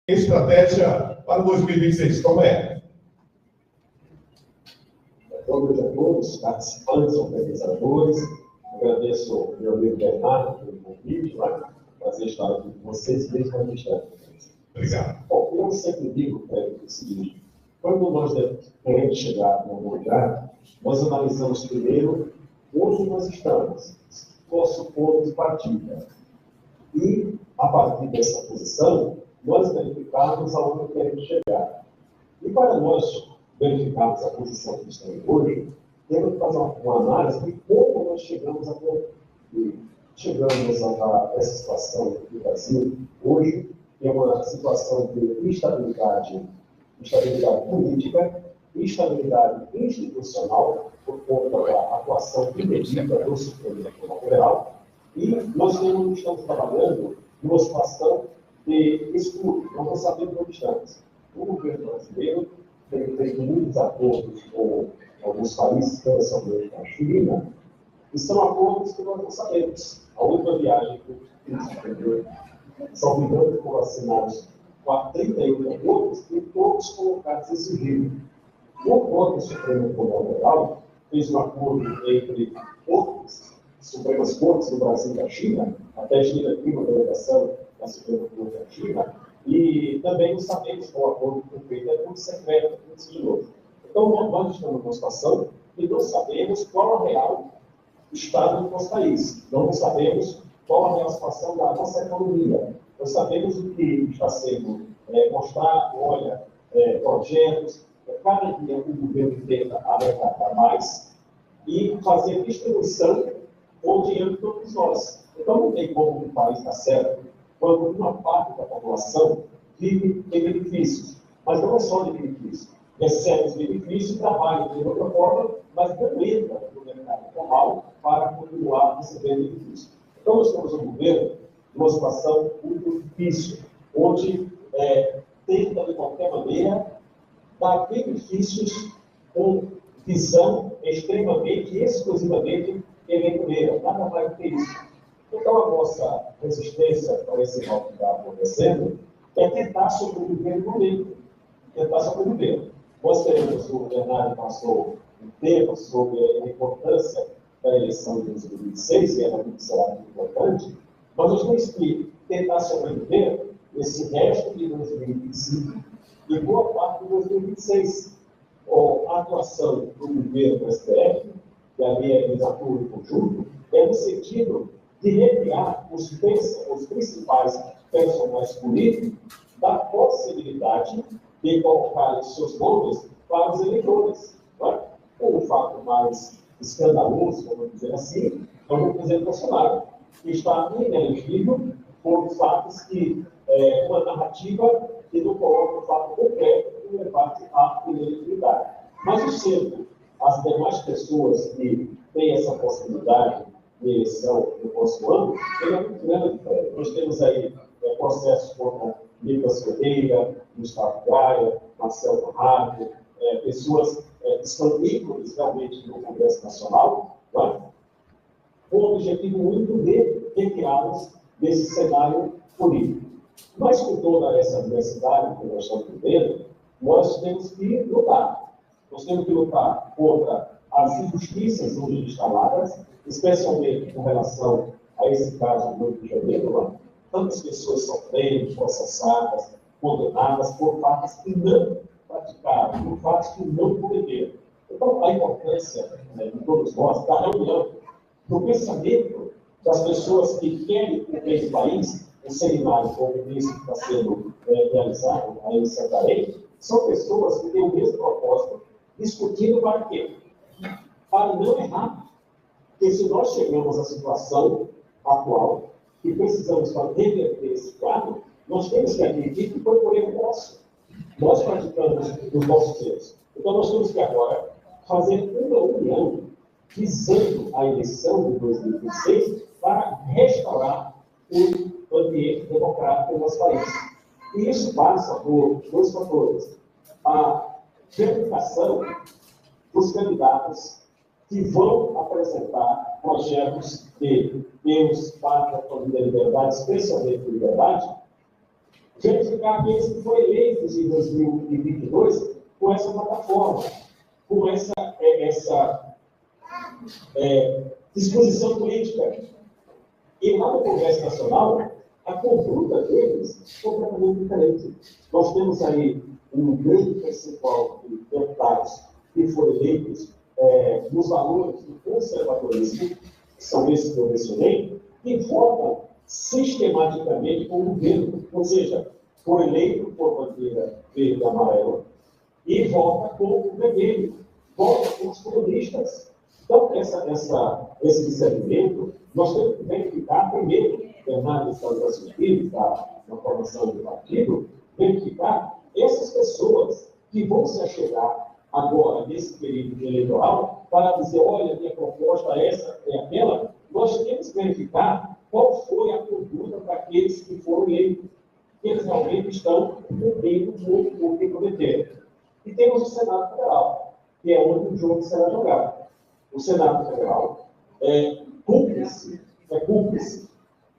Estratégia para 2026, como é? Boa noite a todos, participantes, organizadores. Agradeço ao meu amigo Bernardo pelo convite, prazer estar aqui com vocês desde a distância. Obrigado. Bom, eu sempre digo o seguinte: quando nós queremos chegar no algum lugar, nós analisamos primeiro onde nós estamos, nosso ponto de partida. E, a partir dessa posição, nós verificarmos aonde queremos chegar. E para nós verificarmos a posição que estamos hoje, temos que fazer uma análise de como nós chegamos a essa situação do Brasil hoje, que é uma situação de instabilidade política, instabilidade institucional, por conta da atuação indevida do Supremo Tribunal Federal, e nós estamos trabalhando numa situação de escudo, não sabemos onde estamos. O governo brasileiro tem feito muitos acordos com alguns países, especialmente com a China, e são acordos que nós não sabemos. A última viagem que eu fiz, são milhões de foram assinados 38 acordos e todos colocados em sigilo. O próprio Supremo Tribunal Federal fez um acordo entre outras Supremas Cortes do Brasil e da China, até estive aqui uma delegação da Suprema Corte da China, e também não sabemos qual acordo foi feito, é tudo secreto, é tudo sigiloso. Então, nós estamos numa situação que não sabemos qual é o real estado do nosso país, não sabemos qual a real situação da nossa economia. Nós sabemos o que está sendo mostrado, olha, projetos, cada dia o governo tenta arrecadar mais e fazer distribuição com o dinheiro de todos nós. Então, não tem como o país estar certo quando uma parte da população vive em benefícios. Mas não é só de benefícios. Recebe os benefícios, trabalha de outra forma, mas não entra no mercado formal para continuar recebendo benefícios. Então, nós temos um governo numa situação muito difícil, onde tenta, de qualquer maneira, dar benefícios com visão extremamente e exclusivamente eleitoreira. Nada mais do que isso. Então, a nossa resistência para esse mal que está acontecendo é tentar sobreviver no momento. Tentar sobreviver. Nós teremos, o Bernardo passou um tema sobre a importância da eleição de 2026, e ela será muito importante, mas nós temos que tentar sobreviver esse resto de 2025 e boa parte de 2026. A atuação do governo do STF, que ali eles atuam em conjunto, é no sentido de recriar os principais personagens políticos da possibilidade de colocar os seus nomes para os eleitores. O fato mais escandaloso, vamos dizer assim, é o presidente Bolsonaro, que está inelegível por fatos que, uma narrativa que não coloca o fato concreto no debate à inelegibilidade. Mas o centro, as demais pessoas que têm essa possibilidade de eleição no próximo ano, ele é muito grande. Nós temos aí processos como Nicolas Ferreira, Gustavo Gaia, Marcelo Conrado, pessoas que são ícones realmente no Congresso Nacional, com o objetivo único de retirá-los desse cenário político. Mas com toda essa diversidade que nós estamos vivendo, nós temos que lutar. Nós temos que lutar contra as injustiças hoje instaladas, especialmente com relação a esse caso do Rio de Janeiro, tantas pessoas sofrendo, processadas, condenadas por fatos que não praticaram, por fatos que não cometeram. Então, a importância de todos nós, da reunião, do pensamento das pessoas que querem o bem do país, o seminário como esse que está sendo realizado aí em Santarém, são pessoas que têm o mesmo propósito, discutindo para quê? Para não errar. Porque se nós chegamos à situação atual e precisamos para reverter esse quadro, nós temos que admitir que foi por erro nosso. Nós praticamos os nossos erros. Então, nós temos que agora fazer uma união visando a eleição de 2026 para restaurar o ambiente democrático do nosso país. E isso passa por dois fatores. A verificação dos candidatos que vão apresentar projetos de Deus, Pátria, Família e Liberdade, especialmente liberdade, verificar aqueles que foram eleitos em 2022 com essa plataforma, com essa disposição política. E lá no Congresso Nacional, a conduta deles é completamente diferente. Nós temos aí um grande percentual de deputados que foram eleitos nos valores do conservadorismo, que são esses que eu mencionei, e votam sistematicamente com o governo, ou seja, foram eleitos por bandeira verde e amarela, e vota com o vermelho, vota com os comunistas. Então, esse discernimento, nós temos que verificar, primeiro, Bernardo Estados Unidos, na formação do partido, verificar essas pessoas que vão se achegar agora, nesse período eleitoral, para dizer, olha, minha proposta é essa, é aquela. Nós temos que verificar qual foi a conduta para aqueles que foram eleitos, que eles realmente estão cumprindo com o que prometeram. E temos o Senado Federal, que é onde o jogo será jogado. O Senado Federal é cúmplice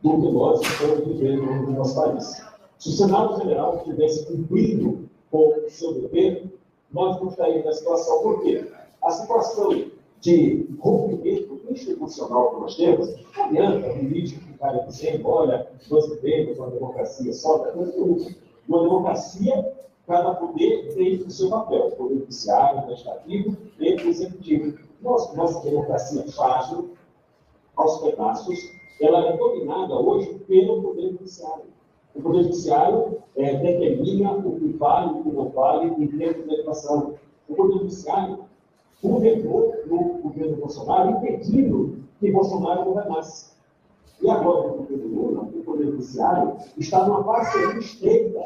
do que nós estamos vivendo no nosso país. Se o Senado Federal tivesse cumprido com o seu dever, nós não estaríamos na situação. Por quê? A situação de rompimento institucional que nós temos, não adianta políticos ficarem dizendo, olha, nós vivemos uma democracia só, uma democracia, cada poder tem o seu papel, o poder judiciário, o legislativo e o executivo. Nossa democracia frágil, aos pedaços, ela é dominada hoje pelo poder judiciário. O poder judiciário determina o que vale e o que não vale em termos de legislação. O poder judiciário governou no governo Bolsonaro, impedindo que Bolsonaro governasse. E agora, no governo Lula, o poder judiciário está numa parceria estreita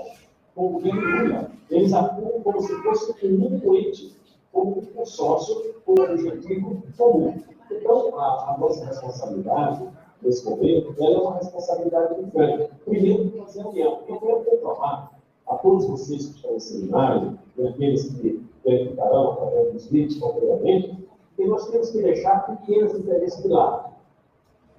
com o governo Lula. Eles atuam como se fosse um único ente, como um consórcio com um objetivo comum. Então, a nossa responsabilidade nesse momento, ela é uma responsabilidade muito grande. Primeiro, fazer a união. Eu quero reclamar a todos vocês que estão no seminário, e aqueles que verificarão através dos vídeos, concretamente, que nós temos que deixar pequenos interesses de lado.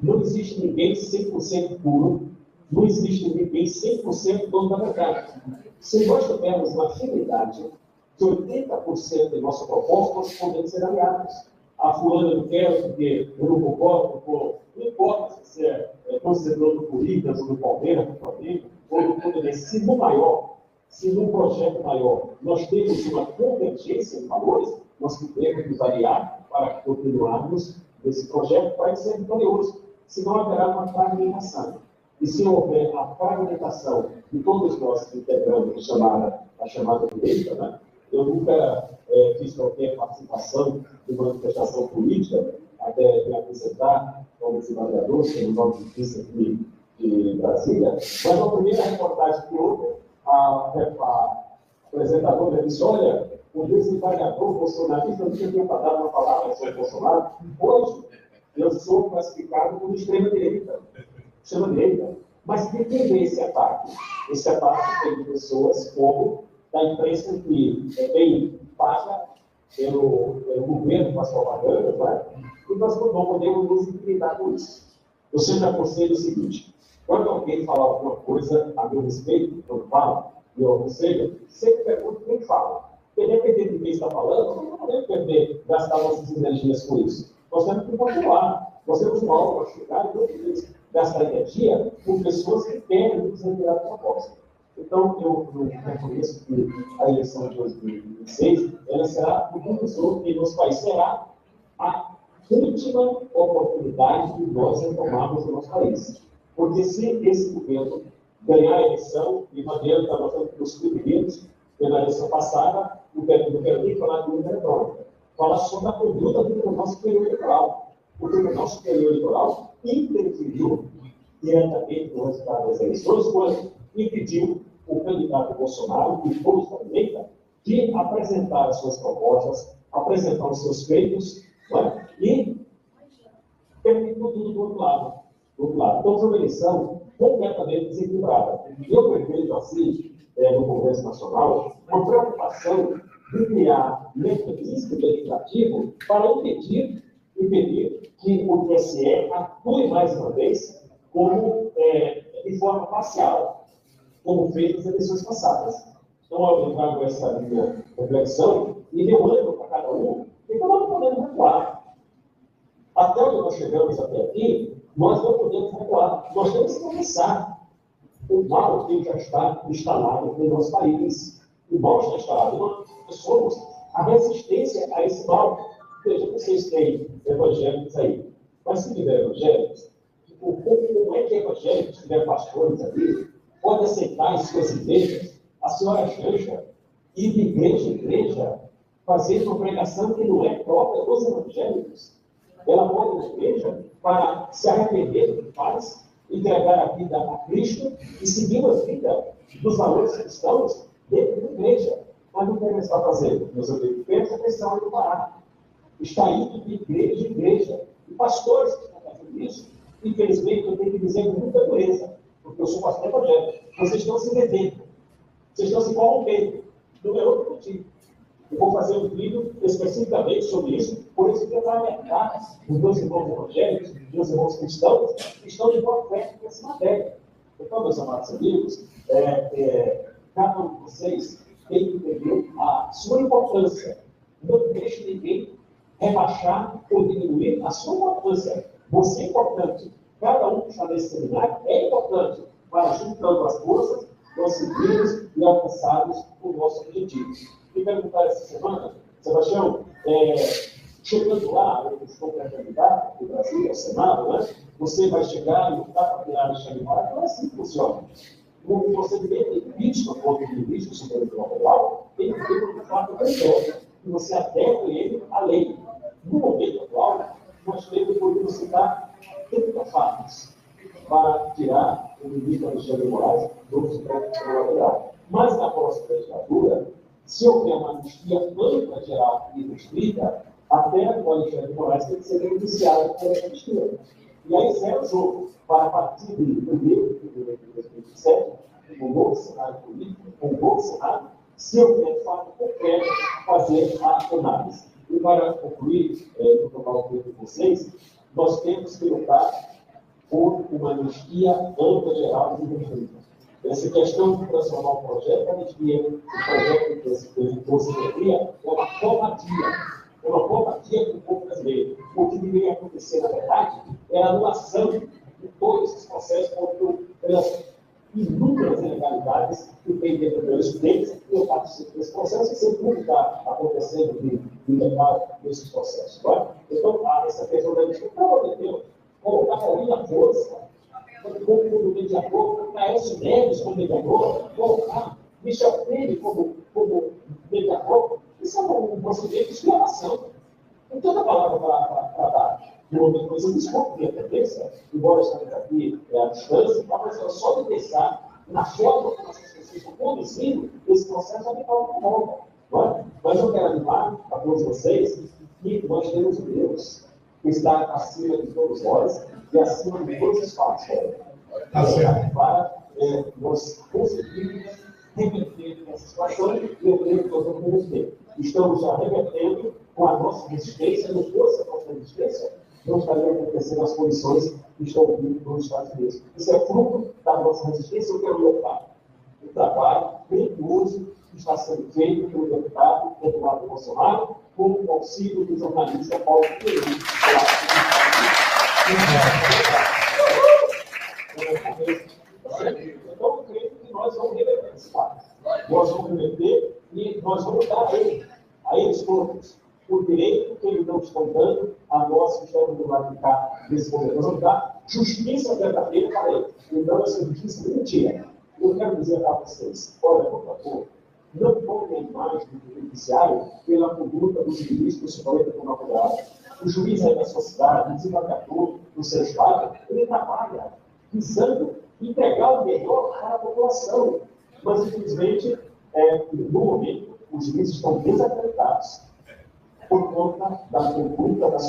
Não existe ninguém 100% puro, não existe ninguém 100% dono da verdade. Se nós tivermos uma afinidade de 80% da nossa proposta, nós podemos ser aliados. A fulana não quer porque eu não concordo com... Não importa se é torcedor do Corinthians, ou do Palmeiras, do Flamengo, ou do Fluminense. Se no maior, se num projeto maior, nós temos uma convergência de valores, nós devemos nos aliar para continuarmos nesse projeto para ser vitorioso. Senão haverá uma fragmentação. E se houver a fragmentação de todos nós que integramos a chamada direita, né? Eu nunca fiz qualquer participação de manifestação política, até me apresentar como desembargador, que é o nome difícil aqui de Brasília, mas na primeira reportagem que houve, a apresentadora disse, olha, o desembargador bolsonarista não tinha para dar uma palavra sobre Bolsonaro. Hoje, eu sou classificado como extrema-direita. Mas de quem vem esse ataque? Esse ataque tem de pessoas como da imprensa que paga pelo governo com as propagandas, né? E nós não podemos nos intimidar com isso. Eu sempre aconselho o seguinte, quando alguém falar alguma coisa a meu respeito, quando fala, eu aconselho, sempre pergunto quem fala. Porque dependendo de quem está falando, nós não podemos gastar nossas energias com isso. Nós temos que continuar. Nós temos uma hora para chegar e não podemos gastar energia com pessoas que querem nos retirar da proposta. Então, eu reconheço que a eleição de 2026, ela será o professor que nosso país será a última oportunidade de nós retomarmos o nosso país. Porque se esse governo ganhar a eleição, e Madeira está mostrando que os primeiros, pela eleição passada, o governo não quer nem falar de urna eletrônica, fala só da conduta do Tribunal Superior Eleitoral. O Tribunal Superior Eleitoral interferiu diretamente no resultado das eleições, quando impediu o candidato Bolsonaro, que todos da direita, de apresentar as suas propostas, apresentar os seus feitos, né? E permitiu tudo do outro lado. Então, foi uma eleição completamente desequilibrada. Eu prevejo, assim, no Congresso Nacional, uma preocupação de criar mecanismo legislativo para impedir que o TSE atue mais uma vez como de forma parcial. como fez nas eleições passadas. Então, eu trago essa minha reflexão e eu ando para cada um, e cada um podemos recuar. Até onde nós chegamos até aqui, nós não podemos recuar. Nós temos que começar. O mal que já está instalado no nosso país. O mal está instalado. Nós somos a resistência a esse mal. Veja, vocês têm evangélicos aí. Mas se tiver evangélicos, como é que evangélicos, se tiver pastores ali, pode aceitar em suas igrejas a senhora Janja ir de igreja em igreja fazer uma pregação que não é própria dos evangélicos? Ela pode ir na igreja para se arrepender do que faz, entregar a vida a Cristo e seguir a vida dos valores cristãos dentro da igreja. Mas o que ela está fazendo? Meus amigos, presta atenção no parar. Está indo de igreja em igreja. E pastores que estão fazendo isso, infelizmente, eu tenho que dizer com muita dureza, porque eu sou pastor evangélico. Vocês estão se vendendo. Vocês estão se corrompendo. Não é outro motivo. Eu vou fazer um vídeo especificamente sobre isso, por isso que eu vou alertar os meus irmãos evangélicos, os meus irmãos cristãos, que estão de boa fé nessa matéria. Então, meus amados amigos, cada um de vocês tem que entender a sua importância. Não deixe ninguém rebaixar ou diminuir a sua importância. Você é importante. Cada um que está nesse seminário é importante para, juntando as forças, nós seguirmos e alcançarmos o nosso objetivo. E perguntar essa semana, Sebastião, chegando lá, eu estou para candidato do Brasil ao Senado, né? Você vai chegar e lutar para virar o Xanimar, não é assim que funciona. O procedimento impeachment contra o ministro do Supremo Tribunal Federal tem que ter um fato concreto, que você adequa ele à lei. No momento atual, nós podemos citar 30 fatos para tirar o ministro Alexandre de Moraes do Supremo Tribunal Federal. Mas na próxima legislatura, se houver uma anistia ampla, geral e restrita, até o Alexandre de Moraes tem que ser beneficiado por essa anistia. E aí será o jogo para, a partir de 1º de fevereiro de 2017, com um novo cenário político, com um novo cenário, se houver de fato concreto, fazer a análise. E para concluir, vou tomar o tempo de vocês, nós temos que lutar por uma anistia ampla, geral e restrita. Essa questão de transformar o projeto de anistia, o projeto de conselheria, é uma covardia. É uma covardia com o povo brasileiro. O que deveria acontecer, na verdade, é a anulação de todos esses processos pelas inúmeras ilegalidades que tem dentro deles. Eu participo desse processo e sei tudo que está acontecendo de ilegal nesses processos. Não é? Então, essa questão da anistia, pelo amor de Deus, colocar a minha força, como mediador, Aécio Neves como mediador, colocar Michel Freire como mediador, isso é um procedimento de exclamação. Não tem outra palavra para dar. De outra coisa, eu desculpo minha tendência, embora estamos aqui à distância, mas é só de pensar na forma que as pessoas estão conduzindo esse processo a me colocar nova. Mas eu quero animar a todos vocês que nós temos um Deus que está acima de todos nós e acima de todos os fatos. Para nós conseguirmos reverter essa situação, e eu creio que nós vamos reverter. Estamos já revertendo com a nossa resistência, não fosse a nossa resistência, não estaria acontecendo as condições que estão vindo nos Estados Unidos. Isso é fruto da nossa resistência. Eu quero louvar o trabalho grandioso que está sendo feito pelo deputado Eduardo Bolsonaro, com o auxílio do jornalista Paulo Freire. Então, eu creio que nós vamos reverter esse fato. Nós vamos reverter e nós vamos dar a eles todos, o direito que eles não estão dando a nós que estamos no lado de cá nesse momento. Nós vamos dar justiça verdadeira para eles. Então, essa justiça de mentira. Eu quero dizer para vocês, olha, por favor, não ponham a imagem do judiciário pela conduta dos ministros do Supremo Tribunal Federal. O juiz aí da sua cidade, o desembargador do seu estado, ele trabalha visando entregar o melhor para a população. Mas, infelizmente, no momento, os juízes estão desacreditados por conta das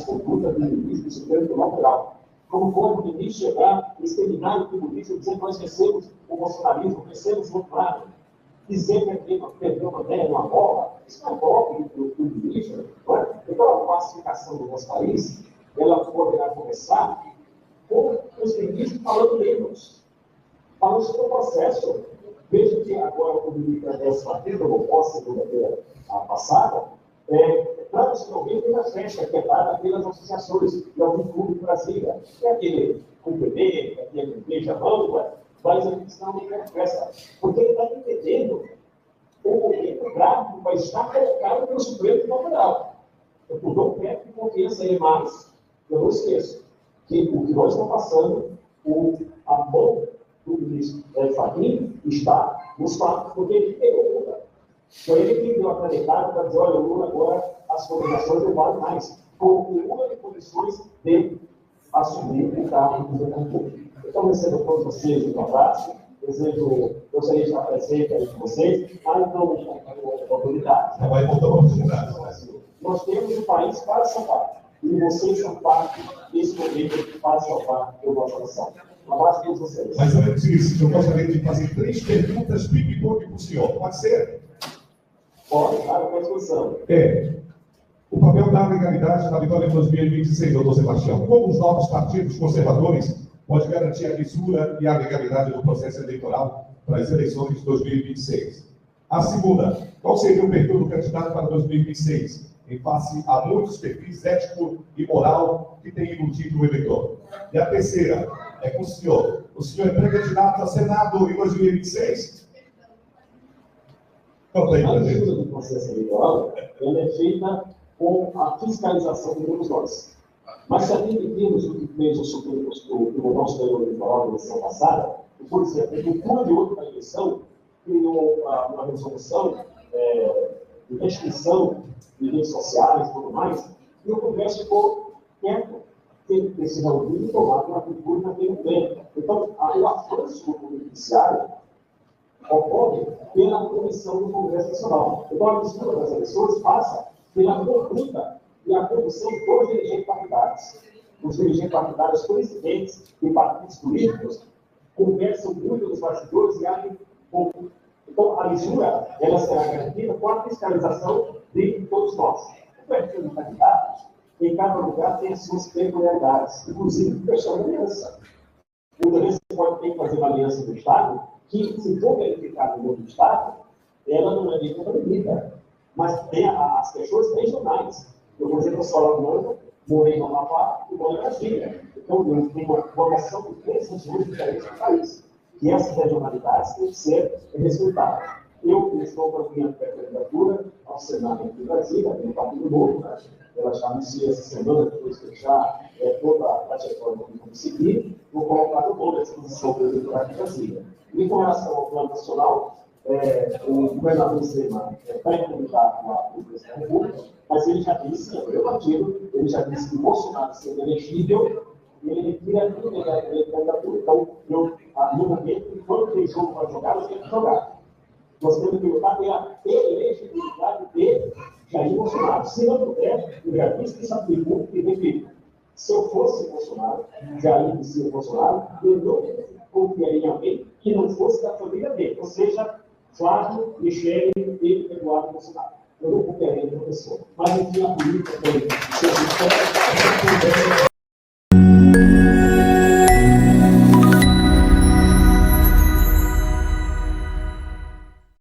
condutas do ministro do Supremo Tribunal Federal. Como pode o ministro chegar e exterminar o comunismo, dizer que nós vencemos o bolsonarismo, vencemos o Bolsonaro, dizer que aqui nós perdemos uma terra, uma bola, isso não é golpe do ministro. Não é? Então, a pacificação do nosso país, ela poderá começar com os ministros falando menos, falando sobre o processo. Veja que agora, quando me interessa a tenda, ou posso, segunda-feira passada, tradicionalmente tem uma festa que é dada pelas associações de algum clube de Brasília. É aquele UPB, é aquele Igreja Ampla, mas a questão não tem festa. Porque ele está entendendo o momento grave que vai estar colocado pelo Supremo Tribunal Federal. Eu dou um pé de confiança aí mais. Eu não esqueço que o que nós estamos passando, a mão do ministro Fachin está nos fatos, porque ele pegou o Lula. Foi ele que deu a canetada para dizer, olha, o Lula agora, as condenações não valem mais. Com o Lula em condições de assumir o cargo do governo público. Então, recebo a todos vocês um abraço. Gostaria de estar presente aí com vocês, mas não me autoridade. Não vai voltar a oportunidade. Nós temos um país para salvar. E vocês são parte desse momento para salvar a nossa nação. Um abraço a todos vocês. Mas antes disso, eu gostaria de fazer 3 perguntas ping-pong para o senhor. Pode ser? Pode, claro, com a discussão. O papel da legalidade na vitória de 2026, doutor Sebastião. Como os novos partidos conservadores podem garantir a lisura e a legalidade do processo eleitoral para as eleições de 2026? A segunda, qual seria o perfil do candidato para 2026, em face a muitos perfis ético e moral que têm iludido o eleitor? E a terceira, é com o senhor. O senhor é pré-candidato a Senado em 2026? Conta aí, A presidente. medida do processo eleitoral ela é feita com a fiscalização de todos nós. Mas se admitirmos o que fez o Tribunal Superior Eleitoral na eleição passada, por exemplo, no turno de outra eleição, criou uma resolução de restrição de redes sociais e tudo mais, e o Congresso ficou quieto, teve que ter se reunido e tomado uma atitude naquele momento. Então, o avanço do Poder Judiciário ocorre pela comissão do Congresso Nacional. Então, a mistura das eleições passa pela conduta e a condução dos dirigentes partidários. Os dirigentes partidários, presidentes de partidos políticos, conversam muito nos bastidores e agem pouco. Então, a lisura, ela será garantida com a fiscalização de todos nós. O perfil do candidato, em cada lugar, tem as suas peculiaridades, inclusive questão da aliança. Muitas vezes você pode ter que fazer uma aliança do Estado, que, se for verificada no do Estado, ela não é bem compreendida. Mas tem as questões regionais. Eu, por exemplo, sou alagoano, morei no Amapá e moro em Brasília. Então, eu tenho uma noção de 3 regiões diferentes do país. E essas regionalidades têm que ser respeitadas. Eu estou para a minha candidatura ao Senado de Brasília, no Partido Novo, né? Ela já anunciou essa semana, depois de fechar toda a trajetória que vamos seguir, vou colocar no bolo à disposição do eleitorado de Brasília. E com relação ao plano nacional, o governador Zema pré-candidato à presidência da República, mas ele já disse, o meu partido, ele já disse que Bolsonaro sendo elegível, ele queria negar a candidatura. Então, no momento, quando tem jogo para jogar, nós temos que jogar. Nós temos que lutar pela elegibilidade de Jair Bolsonaro. Se não puder, eu já disse que isso atribui e repito. Se eu fosse Bolsonaro, Jair e Bolsonaro, eu não confiaria em alguém que não fosse da família dele, ou seja, Flávio, Michele e Eduardo Bolsonaro. Eu não confiaria em uma pessoa. Mas, enfim, a política tem